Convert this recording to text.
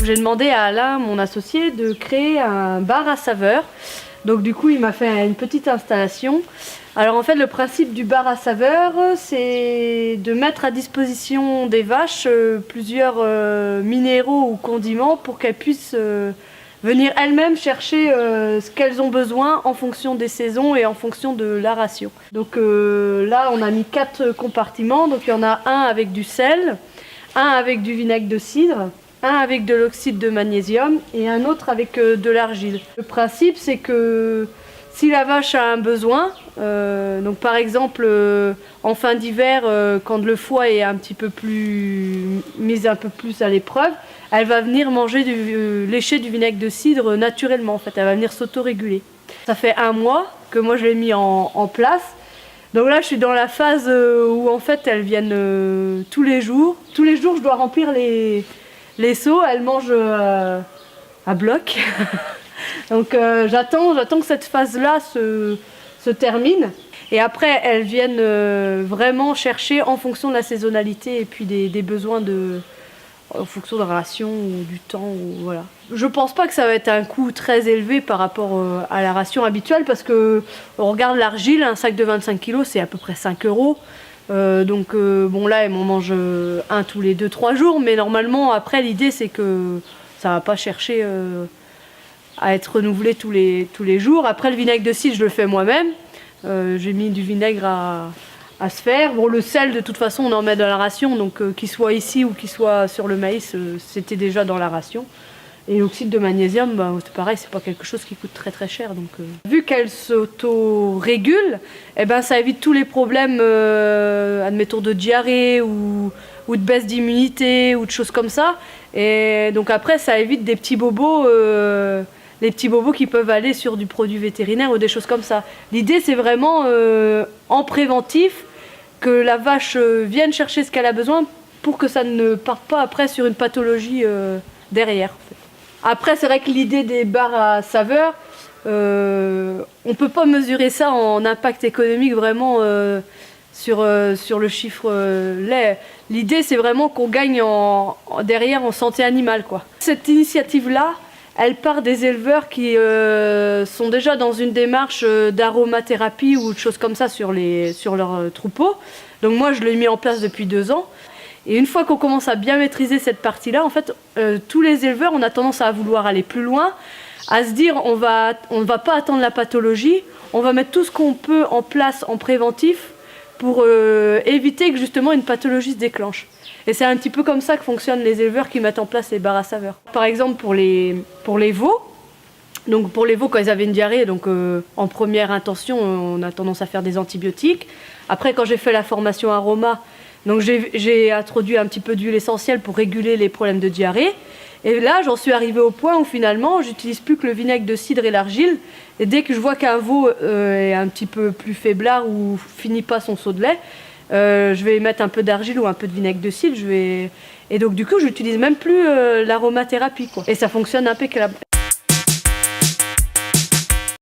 j'ai demandé à Alain, mon associé, de créer un bar à saveur. Donc du coup, il m'a fait une petite installation. Alors en fait, le principe du bar à saveur, c'est de mettre à disposition des vaches plusieurs minéraux ou condiments pour qu'elles puissent venir elles-mêmes chercher ce qu'elles ont besoin en fonction des saisons et en fonction de la ration. Donc là, on a mis 4 compartiments. Donc il y en a un avec du sel, un avec du vinaigre de cidre, un avec de l'oxyde de magnésium et un autre avec de l'argile. Le principe, c'est que si la vache a un besoin, donc par exemple en fin d'hiver, quand le foie est un petit peu plus mis un peu plus à l'épreuve, elle va venir manger lécher du vinaigre de cidre naturellement. En fait, elle va venir s'autoréguler. Ça fait 1 mois que moi je l'ai mis en place. Donc là, je suis dans la phase où en fait elles viennent tous les jours. Tous les jours, je dois remplir les seaux. Elles mangent à bloc. Donc j'attends que cette phase-là se termine. Et après, elles viennent vraiment chercher en fonction de la saisonnalité et puis des besoins en fonction de la ration ou du temps. Voilà. Je pense pas que ça va être un coût très élevé par rapport à la ration habituelle parce que on regarde l'argile, un sac de 25 kg, c'est à peu près 5 €. Donc bon là, elles m'en mangent un tous les 2-3 jours, mais normalement après l'idée c'est que ça va pas chercher à être renouvelé tous les jours. Après le vinaigre de cidre, je le fais moi-même. J'ai mis du vinaigre à se faire. Bon, le sel, de toute façon, on en met dans la ration, donc qu'il soit ici ou qu'il soit sur le maïs, c'était déjà dans la ration. Et l'oxyde de magnésium, bah, c'est pareil, c'est pas quelque chose qui coûte très très cher. Donc, vu qu'elle s'auto-régule, eh ben, ça évite tous les problèmes, admettons, de diarrhée ou de baisse d'immunité ou de choses comme ça. Et donc après, ça évite des petits bobos. Les petits bobos qui peuvent aller sur du produit vétérinaire ou des choses comme ça. L'idée, c'est vraiment en préventif que la vache vienne chercher ce qu'elle a besoin pour que ça ne parte pas après sur une pathologie derrière. En fait. Après, c'est vrai que l'idée des bars à saveur, on ne peut pas mesurer ça en impact économique vraiment sur le chiffre lait. L'idée, c'est vraiment qu'on gagne derrière en santé animale, quoi. Cette initiative-là, elle part des éleveurs qui sont déjà dans une démarche d'aromathérapie ou de choses comme ça sur leurs troupeaux. Donc moi, je l'ai mis en place depuis 2 ans. Et une fois qu'on commence à bien maîtriser cette partie-là, en fait, tous les éleveurs, on a tendance à vouloir aller plus loin, à se dire on va pas attendre la pathologie, on va mettre tout ce qu'on peut en place en préventif pour éviter que justement une pathologie se déclenche. Et c'est un petit peu comme ça que fonctionnent les éleveurs qui mettent en place les bars à saveur. Par exemple pour les veaux, donc pour les veaux quand ils avaient une diarrhée, donc en première intention on a tendance à faire des antibiotiques. Après quand j'ai fait la formation aroma, donc j'ai introduit un petit peu d'huile essentielle pour réguler les problèmes de diarrhée. Et là j'en suis arrivée au point où finalement j'utilise plus que le vinaigre de cidre et l'argile. Et dès que je vois qu'un veau est un petit peu plus faiblard ou finit pas son seau de lait, je vais mettre un peu d'argile ou un peu de vinaigre de cidre. Et donc du coup, j'utilise même plus l'aromathérapie, quoi. Et ça fonctionne impeccable.